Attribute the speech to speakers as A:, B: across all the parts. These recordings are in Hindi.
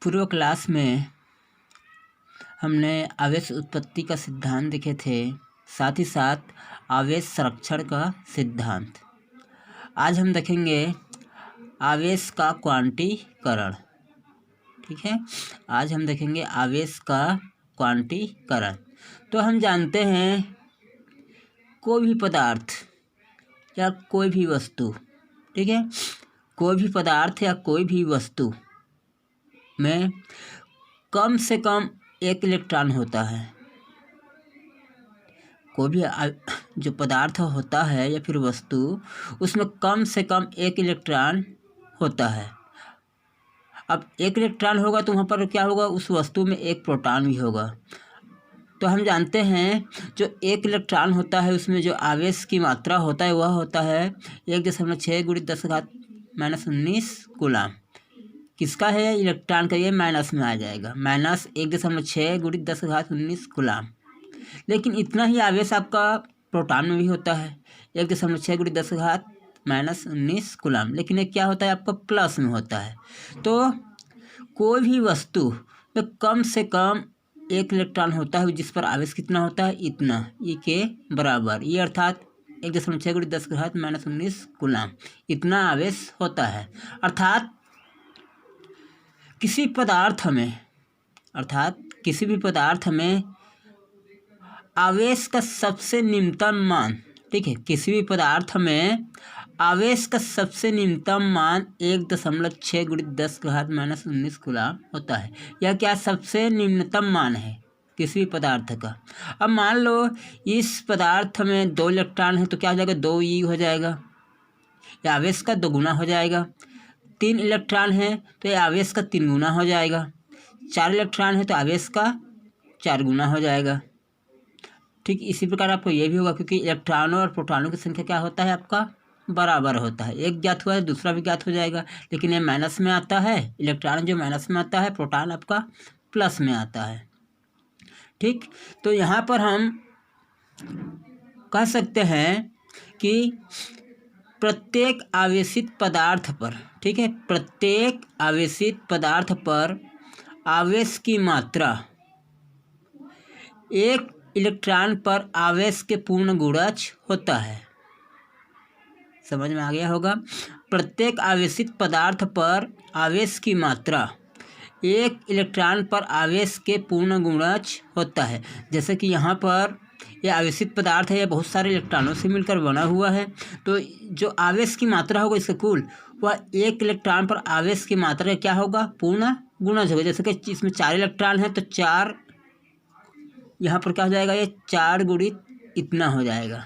A: पूर्व क्लास में हमने आवेश उत्पत्ति का सिद्धांत देखे थे, साथ ही साथ आवेश संरक्षण का सिद्धांत। आज हम देखेंगे आवेश का क्वांटीकरण। ठीक है, आज हम देखेंगे आवेश का क्वांटीकरण। तो हम जानते हैं कोई भी पदार्थ या कोई भी वस्तु, ठीक है, कोई भी पदार्थ या कोई भी वस्तु में कम से कम एक इलेक्ट्रॉन होता है। कोई भी जो पदार्थ होता है या फिर वस्तु, उसमें कम से कम एक इलेक्ट्रॉन होता है। अब एक इलेक्ट्रॉन होगा तो वहाँ पर क्या होगा, उस वस्तु में एक प्रोटॉन भी होगा। तो हम जानते हैं जो एक इलेक्ट्रॉन होता है उसमें जो आवेश की मात्रा होता है वह होता है 1.6 × 10⁻⁻19 कूलम। किसका है, इलेक्ट्रॉन का, ये माइनस में आ जाएगा, -1.6 × 10⁻19 कूलम। लेकिन इतना ही आवेश आपका प्रोटॉन में भी होता है, 1.6 × 10⁻⁻19 कूलम। लेकिन ये क्या होता है, आपका प्लस में होता है। तो कोई भी वस्तु में कम से कम एक इलेक्ट्रॉन होता है जिस पर आवेश कितना होता है, इतना, ई के बराबर, ये अर्थात 1.6 × 10⁻⁻19 कूलम, इतना आवेश होता है। अर्थात किसी भी पदार्थ में आवेश का सबसे निम्नतम मान, ठीक है, किसी भी पदार्थ में आवेश का सबसे निम्नतम मान 1.6 × 10⁻⁻19 कूलम होता है। यह क्या सबसे निम्नतम मान है किसी भी पदार्थ का। अब मान लो इस पदार्थ में 2 इलेक्ट्रॉन है तो क्या हो जाएगा, 2e हो जाएगा, यह आवेश का 2 गुना हो जाएगा। 3 इलेक्ट्रॉन है तो यह आवेश का 3 गुना हो जाएगा। 4 इलेक्ट्रॉन है तो आवेश का 4 गुना हो जाएगा। ठीक इसी प्रकार आपको ये भी होगा, क्योंकि इलेक्ट्रॉनों और प्रोटॉनों की संख्या क्या होता है, आपका बराबर होता है। एक ज्ञात हुआ है दूसरा भी ज्ञात हो जाएगा, लेकिन ये माइनस में आता है, इलेक्ट्रॉन जो माइनस में आता है, प्रोटॉन आपका प्लस में आता है। ठीक, तो यहाँ पर हम कह सकते हैं कि प्रत्येक आवेशित पदार्थ पर, ठीक है, प्रत्येक आवेशित पदार्थ पर आवेश की मात्रा एक इलेक्ट्रॉन पर आवेश के पूर्ण गुणज होता है। समझ में आ गया होगा। प्रत्येक आवेशित पदार्थ पर आवेश की मात्रा एक इलेक्ट्रॉन पर आवेश के पूर्ण गुणज होता है। जैसे कि यहाँ पर यह आवेशित पदार्थ है, यह बहुत सारे इलेक्ट्रॉनों से मिलकर बना हुआ है। तो जो आवेश की मात्रा होगा इसका कुल, वह एक इलेक्ट्रॉन पर आवेश की मात्रा क्या होगा, पूर्ण गुणज होगा। जैसे कि इसमें 4 इलेक्ट्रॉन है तो 4 यहाँ पर क्या हो जाएगा, ये 4 गुणित इतना हो जाएगा,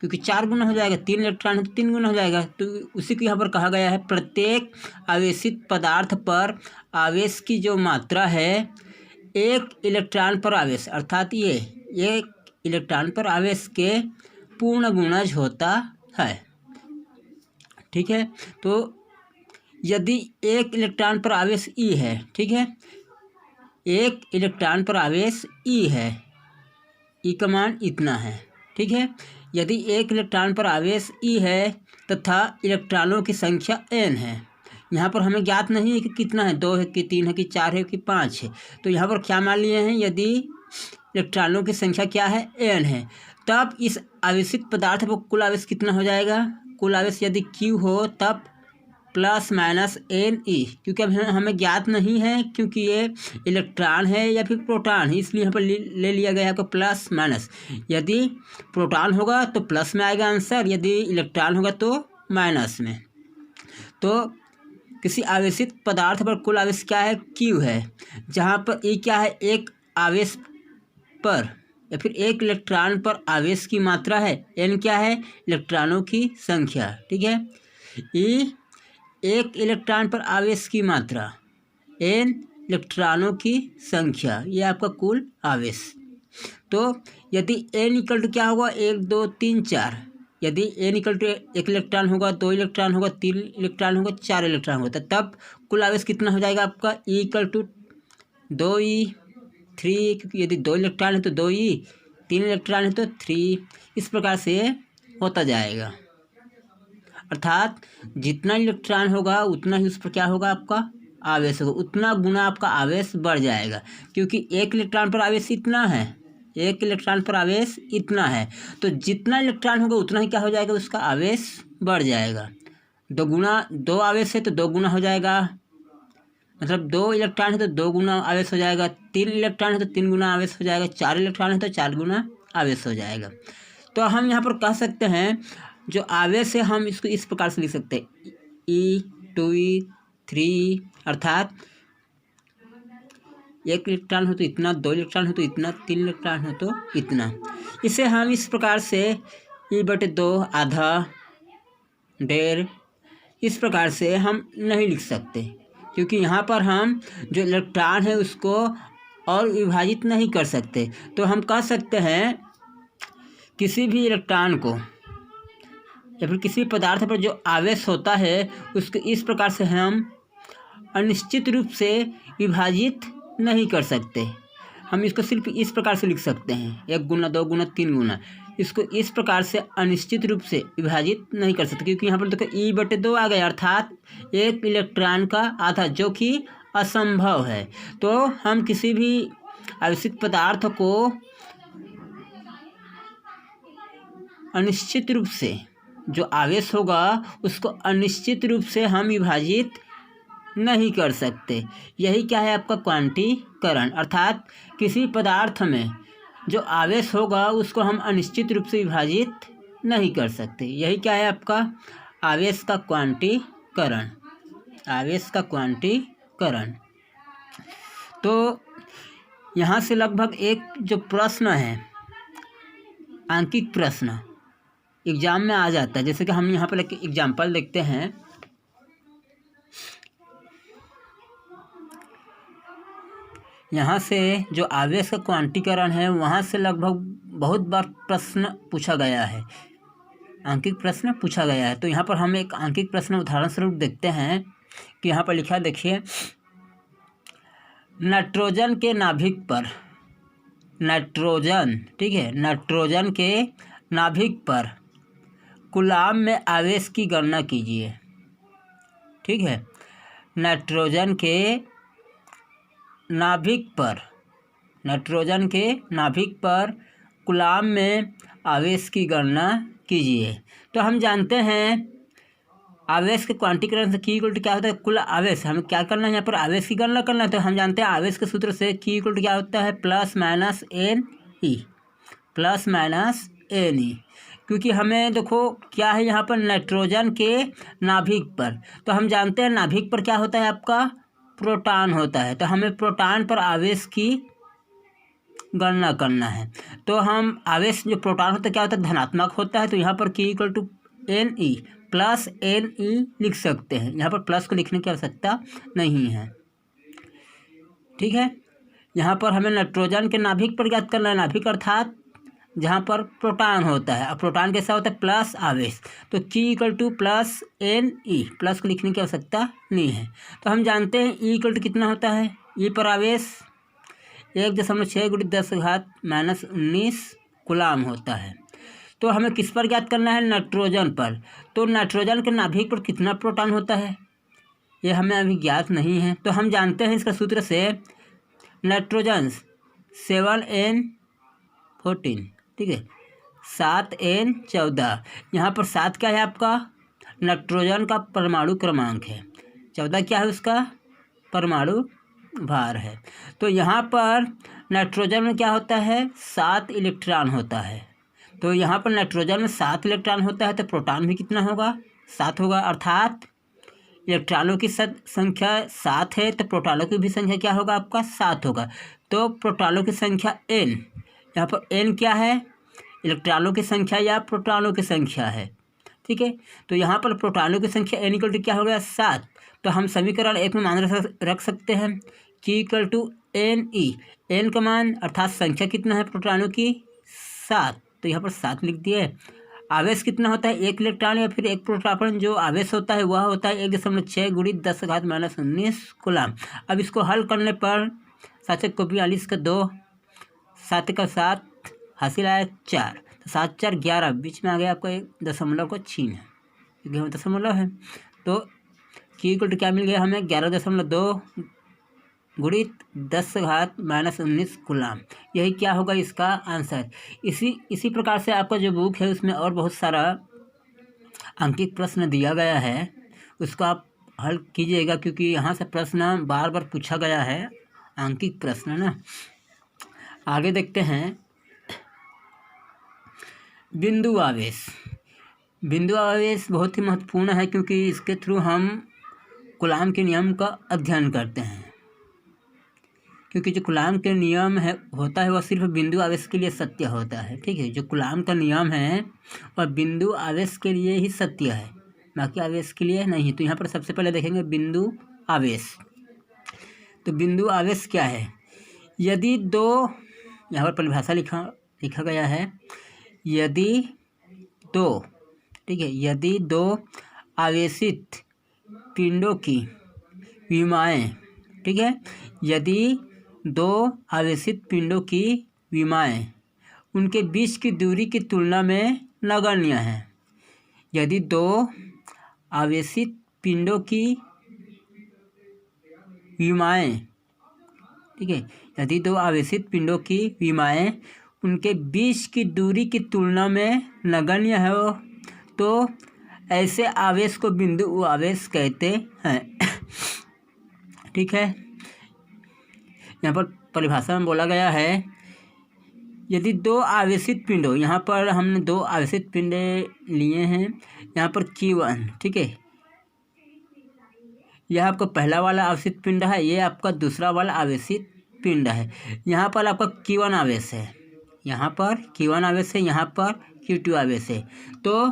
A: क्योंकि 4 गुना हो जाएगा। 3 इलेक्ट्रॉन है तो 3 गुना हो जाएगा। तो उसी को यहाँ पर कहा गया है, प्रत्येक आवेशित पदार्थ पर आवेश की जो मात्रा है एक इलेक्ट्रॉन पर आवेश, अर्थात ये एक इलेक्ट्रॉन पर आवेश के पूर्ण गुणज होता है। ठीक है, तो यदि एक इलेक्ट्रॉन पर आवेश ई है, ठीक है, एक इलेक्ट्रॉन पर आवेश ई है, ई का मान इतना है, ठीक है। यदि एक इलेक्ट्रॉन पर आवेश ई है तथा इलेक्ट्रॉनों की संख्या n है, यहाँ पर हमें ज्ञात नहीं है कि कितना है, 2 है कि 3 है कि 4 है कि 5 है। तो यहाँ पर क्या मान लिए हैं, यदि इलेक्ट्रॉनों की संख्या क्या है, n है, तब इस आवेशित पदार्थ पर कुल आवेश कितना हो जाएगा, कुल आवेश यदि q हो तब ±ne, क्योंकि अब हमें ज्ञात नहीं है, क्योंकि ये इलेक्ट्रॉन है या फिर प्रोटॉन है, इसलिए यहाँ पर ले लिया गया है आपको प्लस माइनस। यदि प्रोटॉन होगा तो प्लस में आएगा आंसर, यदि इलेक्ट्रॉन होगा तो माइनस में। तो किसी आवेशित पदार्थ पर कुल आवेश क्या है, Q है, जहाँ पर E क्या है, एक आवेश पर या फिर एक इलेक्ट्रॉन पर आवेश की मात्रा है, N क्या है, इलेक्ट्रॉनों की संख्या, ठीक है। E एक इलेक्ट्रॉन पर आवेश की मात्रा, n इलेक्ट्रॉनों की संख्या, ये आपका कुल आवेश। तो यदि n इक्वल टू क्या होगा, 1 2 3 4, यदि n इक्वल टू 1 इलेक्ट्रॉन होगा, 2 इलेक्ट्रॉन होगा, 3 इलेक्ट्रॉन होगा, 4 इलेक्ट्रॉन होगा, तब कुल आवेश कितना हो जाएगा आपका, E इक्वल टू 2e 3, क्योंकि यदि 2 इलेक्ट्रॉन है तो 2e, 3 इलेक्ट्रॉन है तो 3, इस प्रकार से होता जाएगा। अर्थात जितना इलेक्ट्रॉन होगा उतना ही उस पर क्या होगा, आपका आवेश होगा उतना गुना आपका आवेश बढ़ जाएगा, क्योंकि एक इलेक्ट्रॉन पर आवेश इतना है, एक इलेक्ट्रॉन पर आवेश इतना है, तो जितना इलेक्ट्रॉन होगा उतना ही क्या हो जाएगा, उसका आवेश बढ़ जाएगा। दो आवेश है तो 2 गुना हो जाएगा, मतलब 2 इलेक्ट्रॉन है तो 2 गुना आवेश हो जाएगा, 3 इलेक्ट्रॉन है तो 3 गुना आवेश हो जाएगा, 4 इलेक्ट्रॉन है तो 4 गुना आवेश हो जाएगा। तो हम यहाँ पर कह सकते हैं जो आवेश है हम इसको इस प्रकार से लिख सकते हैं E2E3, अर्थात 1 इलेक्ट्रॉन हो तो इतना, 2 इलेक्ट्रॉन हो तो इतना, 3 इलेक्ट्रॉन हो तो इतना। इसे हम इस प्रकार से E/2 आधा, डेढ़, इस प्रकार से हम नहीं लिख सकते, क्योंकि यहाँ पर हम जो इलेक्ट्रॉन है उसको और विभाजित नहीं कर सकते। तो हम कह सकते हैं किसी भी इलेक्ट्रॉन को या फिर किसी पदार्थ पर जो आवेश होता है उसको इस प्रकार से हम अनिश्चित रूप से विभाजित नहीं कर सकते। हम इसको सिर्फ इस प्रकार से लिख सकते हैं 1 गुना 2 गुना 3 गुना, इसको इस प्रकार से अनिश्चित रूप से विभाजित नहीं कर सकते, क्योंकि यहाँ पर देखो E/2 आ गया, अर्थात 1 इलेक्ट्रॉन का आधा, जो कि असंभव है। तो हम किसी भी आवेशित पदार्थ को अनिश्चित रूप से जो आवेश होगा उसको अनिश्चित रूप से हम विभाजित नहीं कर सकते। यही क्या है आपका क्वांटीकरण, अर्थात किसी पदार्थ में जो आवेश होगा उसको हम अनिश्चित रूप से विभाजित नहीं कर सकते। यही क्या है आपका आवेश का क्वांटीकरण, आवेश का क्वांटीकरण। तो यहाँ से लगभग एक जो प्रश्न है, आंकिक प्रश्न एग्जाम में आ जाता है। जैसे कि हम यहाँ पर एक एग्जाम्पल देखते हैं, यहाँ से जो आवेश का क्वांटीकरण है वहाँ से लगभग बहुत बार प्रश्न पूछा गया है, आंकिक प्रश्न पूछा गया है। तो यहाँ पर हम एक आंकिक प्रश्न उदाहरण स्वरूप देखते हैं कि यहाँ पर लिखा, देखिए, नाइट्रोजन के नाभिक पर, नाइट्रोजन, ठीक है, नाइट्रोजन के नाभिक पर कूलाम में आवेश की गणना कीजिए। ठीक है, नाइट्रोजन के नाभिक पर, नाइट्रोजन के नाभिक पर कूलाम में आवेश की गणना कीजिए। तो हम जानते हैं आवेश के क्वांटीकरण से Q = क्या होता है, कुल आवेश। हमें क्या करना है, यहाँ पर आवेश की गणना करना है। तो हम जानते हैं आवेश के सूत्र से Q = क्या होता है, +-Ne, +-Ne, क्योंकि हमें देखो क्या है यहाँ पर नाइट्रोजन के नाभिक पर, तो हम जानते हैं नाभिक पर क्या होता है आपका प्रोटॉन होता है। तो हमें प्रोटॉन पर आवेश की गणना करना है। तो हम आवेश जो प्रोटॉन होता है क्या होता है, धनात्मक होता है। तो यहाँ पर Q = Ne, +Ne लिख सकते हैं। यहाँ पर प्लस को लिखने की आवश्यकता नहीं है। ठीक है, यहाँ पर हमें नाइट्रोजन के नाभिक पर ज्ञात करना है, नाभिक अर्थात जहाँ पर प्रोटॉन होता है। अब प्रोटॉन कैसा होता है, प्लस आवेश। तो Q = +Ne, प्लस को लिखने की आवश्यकता नहीं है। तो हम जानते हैं E = कितना होता है, E पर आवेश 1.6 × 10⁻⁻19 कूलाम होता है। तो हमें किस पर ज्ञात करना है, नाइट्रोजन पर। तो नाइट्रोजन के नाभिक पर कितना प्रोटॉन होता है ये हमें अभी ज्ञात नहीं है। तो हम जानते हैं इसका सूत्र से नाइट्रोजन 7N14, ठीक है, 7N14। यहाँ पर 7 क्या है आपका नाइट्रोजन का परमाणु क्रमांक है, 14 क्या है उसका परमाणु भार है। तो यहाँ पर नाइट्रोजन में क्या होता है, 7 इलेक्ट्रॉन होता है। तो यहाँ पर नाइट्रोजन में 7 इलेक्ट्रॉन होता है, तो प्रोटॉन भी कितना होगा, 7 होगा। अर्थात इलेक्ट्रॉनों की संख्या 7 है, तो प्रोटॉनों की भी संख्या क्या होगा आपका 7 होगा। तो प्रोटॉनों की संख्या n, यहाँ पर n क्या है, इलेक्ट्रॉनों की संख्या या प्रोटॉनों की संख्या है। ठीक है, तो यहाँ पर प्रोटॉनों की संख्या n = क्या हो गया 7। तो हम समीकरण 1 में मान रख सकते हैं Q = Ne, n का मान अर्थात संख्या कितना है प्रोटॉनों की 7, तो यहाँ पर 7 लिख दिए। आवेश कितना होता है, 1 इलेक्ट्रॉन या फिर 1 प्रोटॉन जो आवेश होता है वह होता है 1.6 × 10⁻⁻19 कूलाम। अब इसको हल करने पर 7 को 42 का 2, 7 का 7 हासिल आया 4, तो 7 4 11, बीच में आ गया आपका 1 दशमलव को छीन है, दशमलव है। तो Q इक्वल टू क्या मिल गया हमें 11.2 गुणित 10⁻−19 कूलाम। यही क्या होगा इसका आंसर। इसी प्रकार से आपका जो बुक है उसमें और बहुत सारा अंकित प्रश्न दिया गया है, उसको आप हल कीजिएगा, क्योंकि यहाँ से प्रश्न बार बार पूछा गया है, अंकित प्रश्न ना। आगे देखते हैं बिंदु आवेश। बिंदु आवेश बहुत ही महत्वपूर्ण है, क्योंकि इसके थ्रू हम कूलाम के नियम का अध्ययन करते हैं। क्योंकि जो कूलाम के नियम होता है वह सिर्फ बिंदु आवेश के लिए सत्य होता है। ठीक है, जो कूलाम का नियम है वह बिंदु आवेश के लिए ही सत्य है, बाकी आवेश के लिए नहीं। तो यहाँ पर सबसे पहले देखेंगे बिंदु आवेश। तो बिंदु आवेश क्या है। यदि दो, यहाँ पर परिभाषा लिखा गया है, यदि दो, ठीक है, यदि दो आवेशित पिंडों की विमाएँ, ठीक है, यदि दो आवेशित पिंडों की विमाएँ उनके बीच की दूरी की तुलना में नगण्य हैं। यदि दो आवेशित पिंडों की विमाएँ, ठीक है, यदि दो आवेशित पिंडों की विमाएँ उनके बीच की दूरी की तुलना में नगण्य है, तो ऐसे आवेश को बिंदु आवेश कहते हैं। ठीक है, यहाँ पर परिभाषा में बोला गया है, यदि दो आवेशित पिंडों, यहाँ पर हमने दो आवेशित पिंड लिए हैं, यहाँ पर Q1, ठीक है, यह आपका पहला वाला आवेशित पिंड है, ये आपका दूसरा वाला आवेशित पिंड है। यहाँ पर आपका Q1 आवेश है, यहाँ पर Q1 आवेश है, यहाँ पर Q2 आवेश है। तो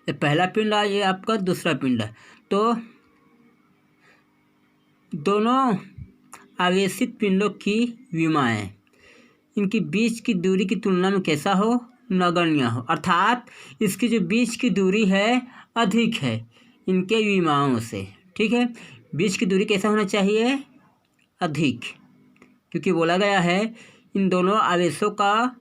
A: ये पहला पिंड है, ये आपका दूसरा पिंड है। तो दोनों आवेशित पिंडों की विमाएँ इनकी बीच की दूरी की तुलना में कैसा हो, नगण्य हो, अर्थात इसकी जो बीच की दूरी है अधिक है इनके विमाओं से। ठीक है, बीच की दूरी कैसा होना चाहिए, अधिक, क्योंकि बोला गया है इन दोनों आवेशों का,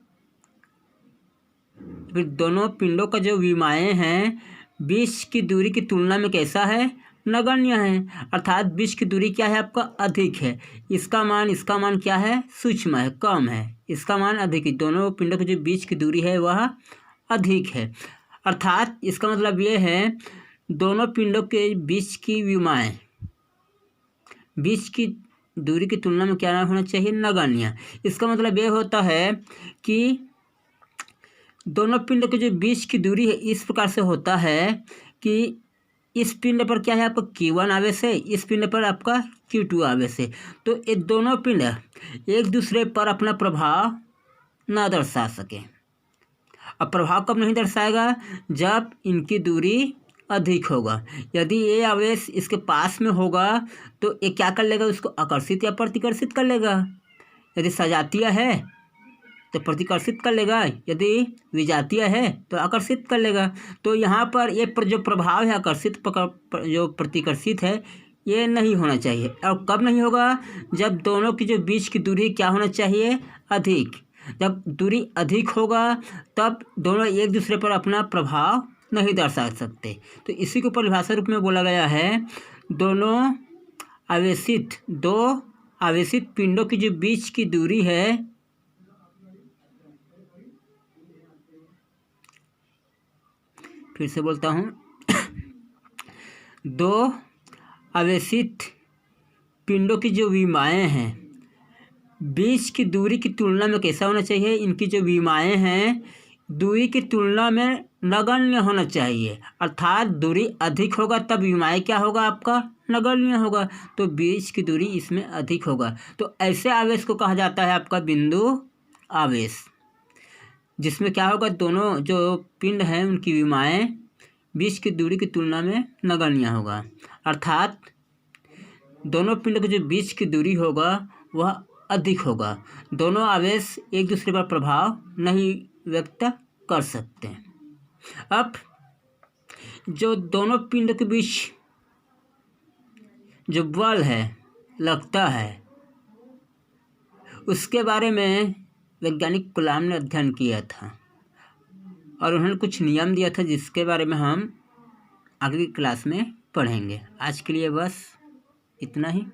A: फिर दोनों पिंडों का जो विमाएँ हैं बीच की दूरी की तुलना में कैसा है, नगण्य है, अर्थात बीच की दूरी क्या है आपका, अधिक है। इसका मान क्या है, सूक्ष्म है, कम है, इसका मान अधिक है। दोनों पिंडों की जो बीच की दूरी है वह अधिक है, अर्थात इसका मतलब ये है दोनों पिंडों के बीच की विमाएँ बीच की दूरी की तुलना में क्या होना चाहिए, नगण्य। इसका मतलब ये होता है कि दोनों पिंडों के जो बीच की दूरी है इस प्रकार से होता है कि इस पिंड पर क्या है आपका Q1 आवेश है, इस पिंड पर आपका Q2 आवेश है। तो ये दोनों पिंड एक दूसरे पर अपना प्रभाव ना दर्शा सके। अब प्रभाव कब नहीं दर्शाएगा, जब इनकी दूरी अधिक होगा। यदि ये आवेश इसके पास में होगा तो ये क्या कर लेगा, उसको आकर्षित या प्रतिकर्षित कर लेगा। यदि सजातीय है तो प्रतिकर्षित कर लेगा, यदि विजातीय है तो आकर्षित कर लेगा। तो यहाँ पर ये जो प्रभाव है आकर्षित जो प्रतिकर्षित है ये नहीं होना चाहिए। और कब नहीं होगा, जब दोनों की जो बीच की दूरी क्या होना चाहिए, अधिक। जब दूरी अधिक होगा तब दोनों एक दूसरे पर अपना प्रभाव नहीं दर्शा सकते। तो इसी को परिभाषा रूप में बोला गया है, दो आवेशित पिंडों की जो बीच की दूरी है फिर से बोलता हूँ, दो आवेशित पिंडों की जो विमाएँ हैं बीच की दूरी की तुलना में कैसा होना चाहिए, इनकी जो विमाएँ हैं दूरी की तुलना में नगण्य होना चाहिए, अर्थात दूरी अधिक होगा तब विमाएँ क्या होगा आपका, नगण्य होगा। तो बीच की दूरी इसमें अधिक होगा। तो ऐसे आवेश को कहा जाता है आपका बिंदु आवेश, जिसमें क्या होगा, दोनों जो पिंड हैं उनकी विमाएँ बीच की दूरी की तुलना में नगण्य होगा, अर्थात दोनों पिंड की जो बीच की दूरी होगा वह अधिक होगा। दोनों आवेश एक दूसरे पर प्रभाव नहीं व्यक्त कर सकते। अब जो दोनों पिंड के बीच जो बल है लगता है उसके बारे में वैज्ञानिक कूलाम ने अध्ययन किया था और उन्होंने कुछ नियम दिया था जिसके बारे में हम अगली क्लास में पढ़ेंगे। आज के लिए बस इतना ही।